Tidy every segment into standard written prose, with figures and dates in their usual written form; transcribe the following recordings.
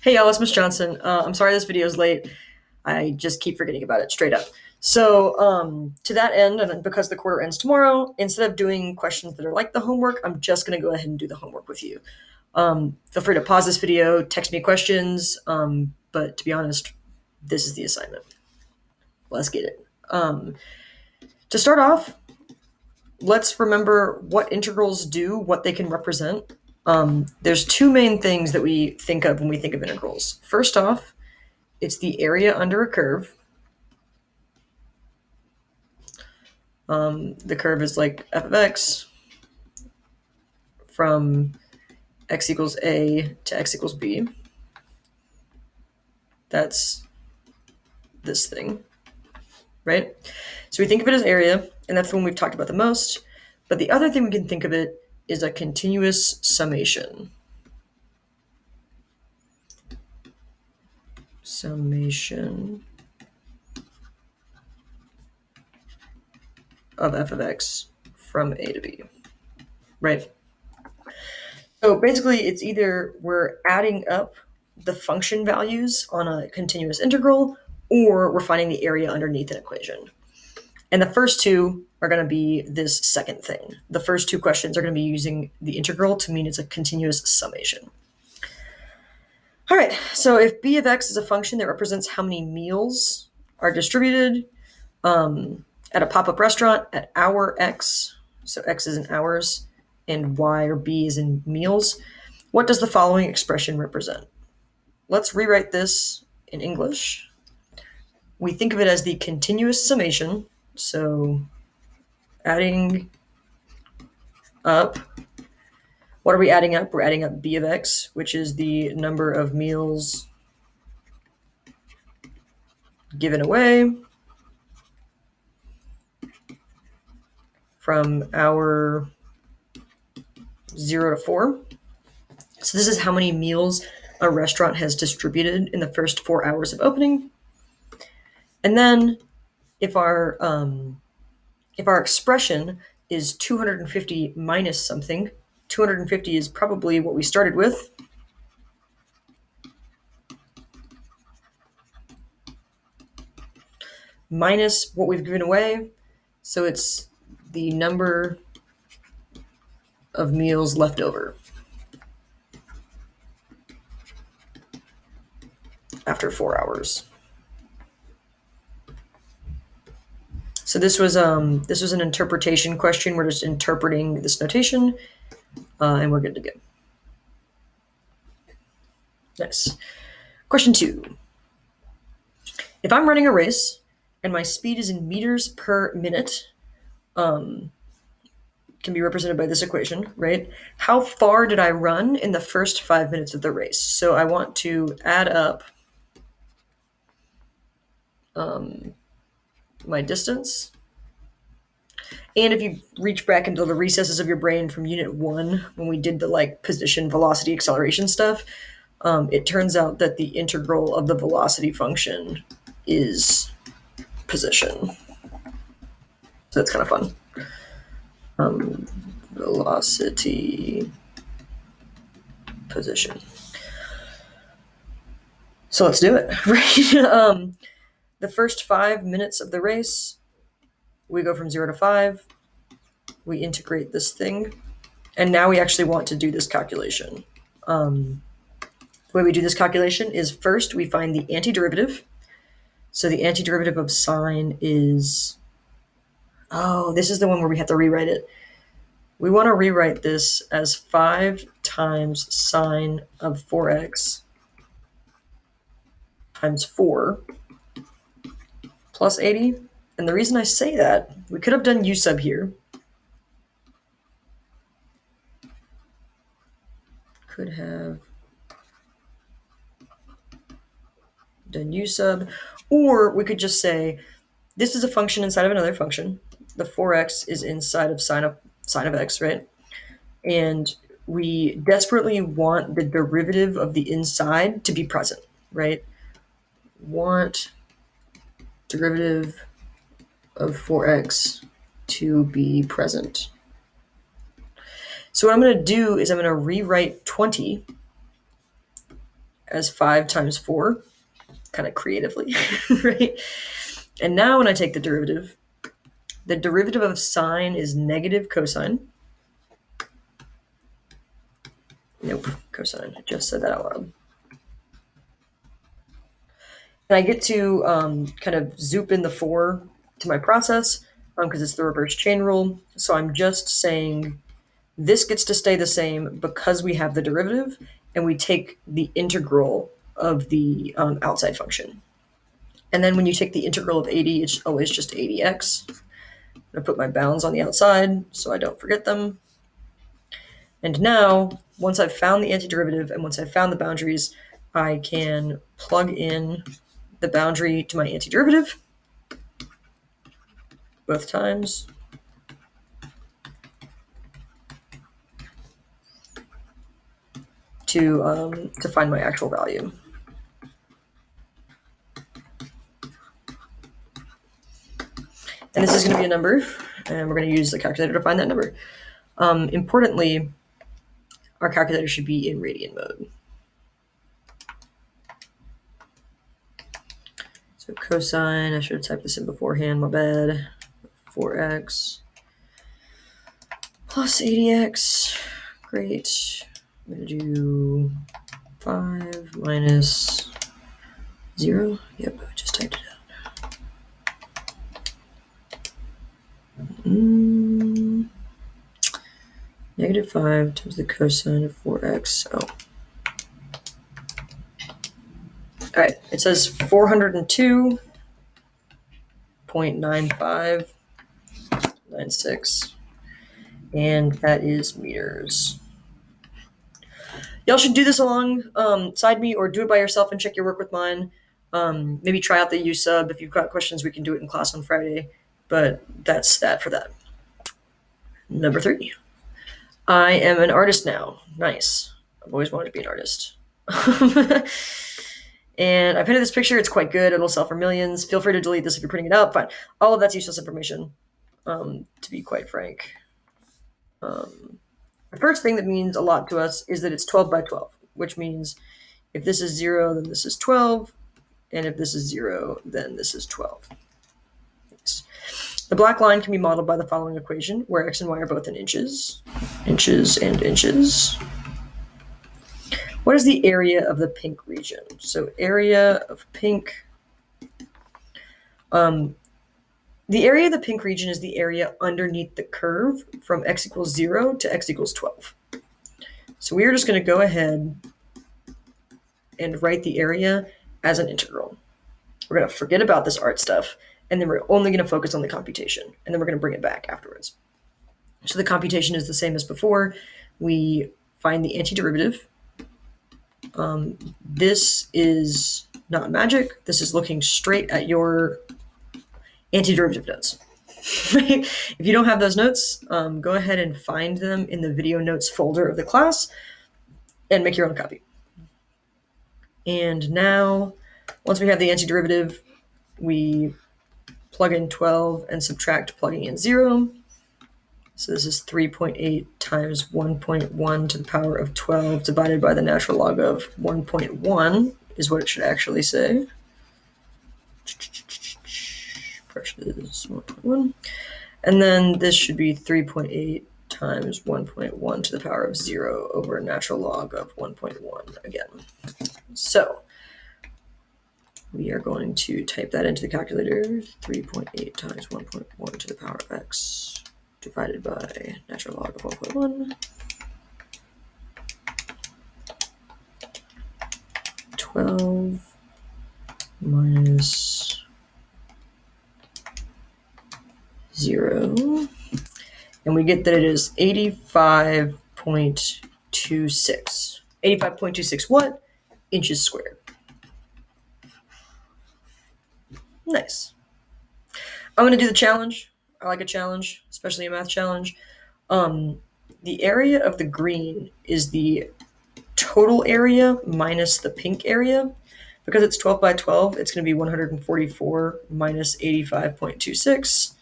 Hey y'all, it's Miss Johnson. I'm sorry this video is late. I just keep forgetting about it straight up. So to that end, and because the quarter ends tomorrow, instead of doing questions that are like the homework, I'm just going to go ahead and do the homework with you. Feel free to pause this video, text me questions, but to be honest, this is the assignment. Let's get it. To start off, let's remember what integrals do, what they can represent. There's two main things that we think of when we think of integrals. First off, it's the area under a curve. The curve is like f of x from x equals a to x equals b. That's this thing, right? So we think of it as area, and that's the one we've talked about the most. But the other thing we can think of it is a continuous summation. Summation of f of x from a to b, right? So basically, it's either we're adding up the function values on a continuous integral, or we're finding the area underneath an equation. And the first two are going to be this second thing. The first two questions are going to be using the integral to mean it's a continuous summation. All right, so if b of x is a function that represents how many meals are distributed at a pop-up restaurant at hour x, so x is in hours, and y or b is in meals, what does the following expression represent? Let's rewrite this in English. We think of it as the continuous summation, so adding up. What are we adding up? We're adding up b of x, which is the number of meals given away from hour 0 to 4. So this is how many meals a restaurant has distributed in the first 4 hours of opening. And then if our expression is 250 minus something, 250 is probably what we started with. Minus what we've given away. So it's the number of meals left over after 4 hours. So this was an interpretation question. We're just interpreting this notation, and we're good to go. Nice. Question 2. If I'm running a race and my speed is in meters per minute, can be represented by this equation, right? How far did I run in the first 5 minutes of the race? So I want to add up my distance. And if you reach back into the recesses of your brain from unit 1, when we did the position, velocity, acceleration stuff, it turns out that the integral of the velocity function is position. So that's kind of fun. Velocity, position. So let's do it, right? The first 5 minutes of the race, we go from 0 to 5. We integrate this thing. And now we actually want to do this calculation. The way we do this calculation is first we find the antiderivative. So the antiderivative of sine is, this is the one where we have to rewrite it. We want to rewrite this as 5 times sine of 4x times 4 plus 80. And the reason I say that, we could have done u sub here. Could have done u sub. Or we could just say, this is a function inside of another function. The 4x is inside of sine of x, right? And we desperately want the derivative of the inside to be present, right? Want derivative of 4x to be present. So what I'm going to do is I'm going to rewrite 20 as 5 times 4, kind of creatively, right? And now when I take the derivative of sine is negative cosine. Nope, cosine. I just said that out loud. And I get to kind of zoop in the 4 to my process because it's the reverse chain rule. So I'm just saying this gets to stay the same because we have the derivative and we take the integral of the outside function. And then when you take the integral of 80, it's always just 80x. I'm going to put my bounds on the outside so I don't forget them. And now, once I've found the antiderivative and once I've found the boundaries, I can plug in the boundary to my antiderivative both times. To find my actual value. And this is going to be a number, and we're going to use the calculator to find that number. Importantly, our calculator should be in radian mode. So cosine, I should have typed this in beforehand, my bad. 4x plus 80x. Great. I'm going to do 5 minus 0. Yep, I just typed it out. Negative 5 times the cosine of 4x. Oh. All right, it says 402.9596, and that is meters. Y'all should do this alongside me or do it by yourself and check your work with mine. Maybe try out the U-sub. If you've got questions, we can do it in class on Friday, but that's that for that. Number 3. I am an artist now. Nice. I've always wanted to be an artist. And I painted this picture. It's quite good. It'll sell for millions. Feel free to delete this if you're printing it out. Fine. All of that's useless information, to be quite frank. The first thing that means a lot to us is that it's 12 by 12, which means if this is 0, then this is 12. And if this is 0, then this is 12. Yes. The black line can be modeled by the following equation, where x and y are both in inches. Inches and inches. What is the area of the pink region? So area of pink. The area of the pink region is the area underneath the curve from x equals 0 to x equals 12. So we are just going to go ahead and write the area as an integral. We're going to forget about this art stuff, and then we're only going to focus on the computation, and then we're going to bring it back afterwards. So the computation is the same as before. We find the antiderivative. This is not magic. This is looking straight at your antiderivative notes. If you don't have those notes, go ahead and find them in the video notes folder of the class and make your own copy. And now, once we have the antiderivative, we plug in 12 and subtract plugging in 0. So this is 3.8 times 1.1 to the power of 12 divided by the natural log of 1.1 is what it should actually say. Precious 1.1. And then this should be 3.8 times 1.1 to the power of 0 over natural log of 1.1 again. So we are going to type that into the calculator. 3.8 times 1.1 to the power of x divided by natural log of 1.1. 12 minus 0. And we get that it is 85.26. 85.26 what? Inches squared. Nice. I'm going to do the challenge. I like a challenge, especially a math challenge. The area of the green is the total area minus the pink area. Because it's 12 by 12, it's going to be 144 minus 85.26,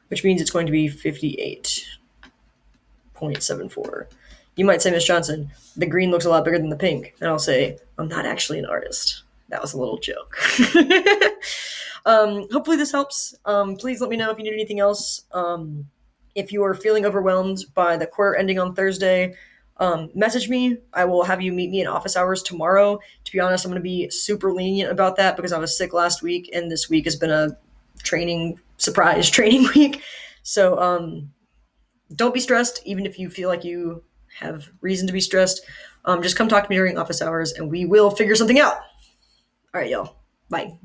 which means it's going to be 58.74. You might say, Miss Johnson, the green looks a lot bigger than the pink. And I'll say, I'm not actually an artist. That was a little joke. Hopefully this helps. Please let me know if you need anything else. If you are feeling overwhelmed by the quarter ending on Thursday, message me. I will have you meet me in office hours tomorrow. To be honest, I'm going to be super lenient about that because I was sick last week, and this week has been a surprise training week. So don't be stressed, even if you feel like you have reason to be stressed. Just come talk to me during office hours, and we will figure something out. All right, y'all. Bye.